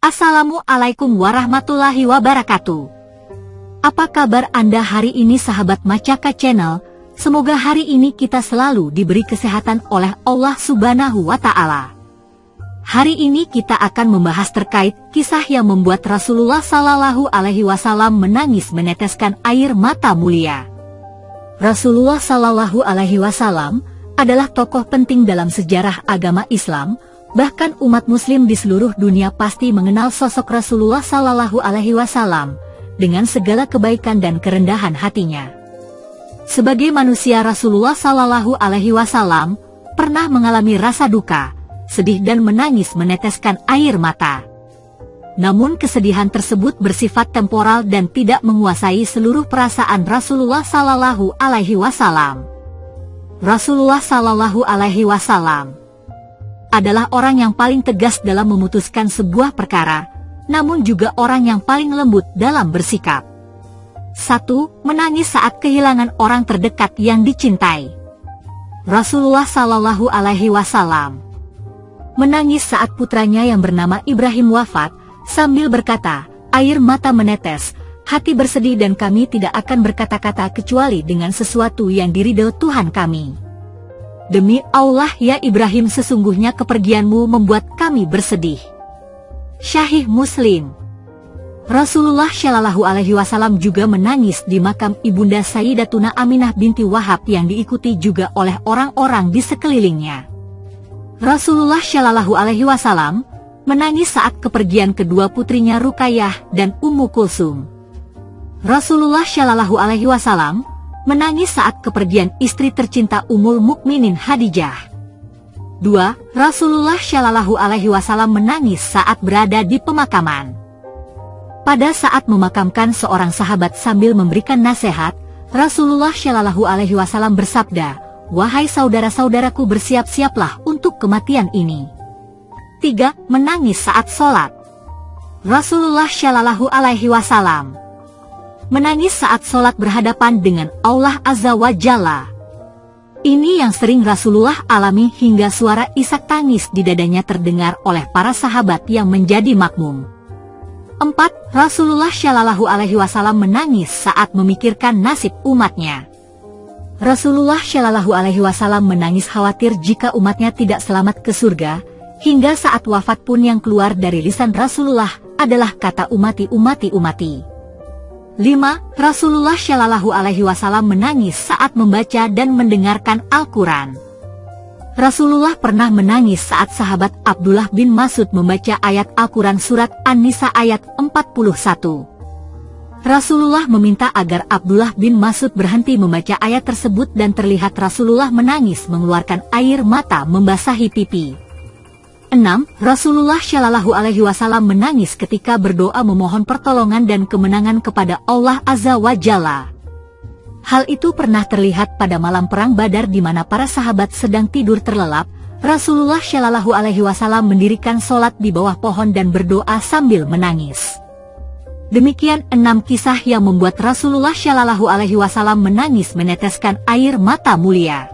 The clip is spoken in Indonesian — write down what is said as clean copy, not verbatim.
Assalamualaikum warahmatullahi wabarakatuh. Apa kabar Anda hari ini sahabat Macaka Channel? Semoga hari ini kita selalu diberi kesehatan oleh Allah Subhanahu wa Ta'ala. Hari ini kita akan membahas terkait kisah yang membuat Rasulullah Sallallahu Alaihi Wasallam menangis meneteskan air mata mulia. Rasulullah Sallallahu Alaihi Wasallam adalah tokoh penting dalam sejarah agama Islam. Bahkan umat muslim di seluruh dunia pasti mengenal sosok Rasulullah Sallallahu Alaihi Wasallam dengan segala kebaikan dan kerendahan hatinya. Sebagai manusia, Rasulullah Sallallahu Alaihi Wasallam pernah mengalami rasa duka, sedih dan menangis meneteskan air mata. Namun kesedihan tersebut bersifat temporal dan tidak menguasai seluruh perasaan Rasulullah Sallallahu Alaihi Wasallam. Rasulullah Sallallahu Alaihi Wasallam adalah orang yang paling tegas dalam memutuskan sebuah perkara, namun juga orang yang paling lembut dalam bersikap. 1. Menangis saat kehilangan orang terdekat yang dicintai. Rasulullah Sallallahu Alaihi Wasallam menangis saat putranya yang bernama Ibrahim wafat, sambil berkata, "Air mata menetes, hati bersedih dan kami tidak akan berkata-kata kecuali dengan sesuatu yang diridho Tuhan kami. Demi Allah ya Ibrahim, sesungguhnya kepergianmu membuat kami bersedih." Sahih Muslim. Rasulullah Shallallahu Alaihi Wasallam juga menangis di makam ibunda Sayyidatuna Aminah binti Wahab yang diikuti juga oleh orang-orang di sekelilingnya. Rasulullah Shallallahu Alaihi Wasallam menangis saat kepergian kedua putrinya Ruqayyah dan Ummu Kulsum. Rasulullah Shallallahu Alaihi Wasallam menangis saat kepergian istri tercinta Ummul Mukminin Khadijah. 2. Rasulullah Shallallahu Alaihi Wasallam menangis saat berada di pemakaman. Pada saat memakamkan seorang sahabat sambil memberikan nasihat, Rasulullah Shallallahu Alaihi Wasallam bersabda, "Wahai saudara-saudaraku, bersiap-siaplah untuk kematian ini." 3. Menangis saat sholat. Rasulullah Shallallahu Alaihi Wasallam menangis saat sholat berhadapan dengan Allah Azza wa Jalla. Ini yang sering Rasulullah alami hingga suara isak tangis di dadanya terdengar oleh para sahabat yang menjadi makmum. 4. Rasulullah Shallallahu Alaihi Wasallam menangis saat memikirkan nasib umatnya. Rasulullah Shallallahu Alaihi Wasallam menangis khawatir jika umatnya tidak selamat ke surga, hingga saat wafat pun yang keluar dari lisan Rasulullah adalah kata umati, umati, umati. 5. Rasulullah Shallallahu Alaihi Wasallam menangis saat membaca dan mendengarkan Al-Quran. Rasulullah pernah menangis saat sahabat Abdullah bin Mas'ud membaca ayat Al-Quran surat An-Nisa ayat 41. Rasulullah meminta agar Abdullah bin Mas'ud berhenti membaca ayat tersebut dan terlihat Rasulullah menangis mengeluarkan air mata membasahi pipi. 6. Rasulullah Shallallahu Alaihi Wasallam menangis ketika berdoa memohon pertolongan dan kemenangan kepada Allah Azza wa Jalla. Hal itu pernah terlihat pada malam perang Badar di mana para sahabat sedang tidur terlelap. Rasulullah Shallallahu Alaihi Wasallam mendirikan sholat di bawah pohon dan berdoa sambil menangis. Demikian 6 kisah yang membuat Rasulullah Shallallahu Alaihi Wasallam menangis meneteskan air mata mulia.